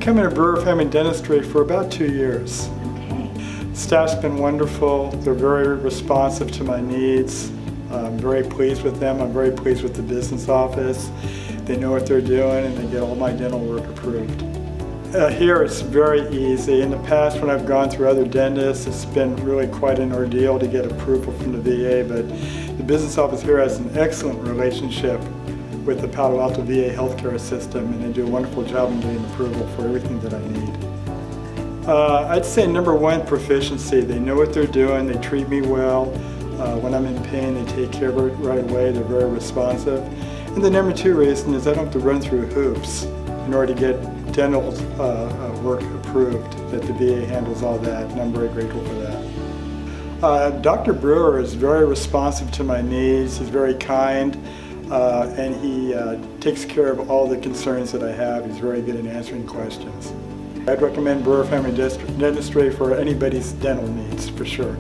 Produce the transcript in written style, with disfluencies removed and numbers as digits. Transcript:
coming to Brewer Family Dentistry for about 2 years. Okay. Staff's been wonderful. They're very responsive to my needs. I'm very pleased with them. I'm very pleased with the business office. They know what they're doing and they get all my dental work approved. Here it's very easy. In the past when I've gone through other dentists, it's been really quite an ordeal to get approval from the VA, but the business office here has an excellent relationship with the Palo Alto VA healthcare system, and they do a wonderful job in getting approval for everything that I need. I'd say number one, proficiency. They know what they're doing, they treat me well. When I'm in pain, they take care of it right away, they're very responsive. And the number two reason is I don't have to run through hoops in order to get dental work approved, that the VA handles all that, and I'm very grateful for that. Dr. Brewer is very responsive to my needs, he's very kind, and he takes care of all the concerns that I have. He's very good at answering questions. I'd recommend Brewer Family Dentistry for anybody's dental needs, for sure.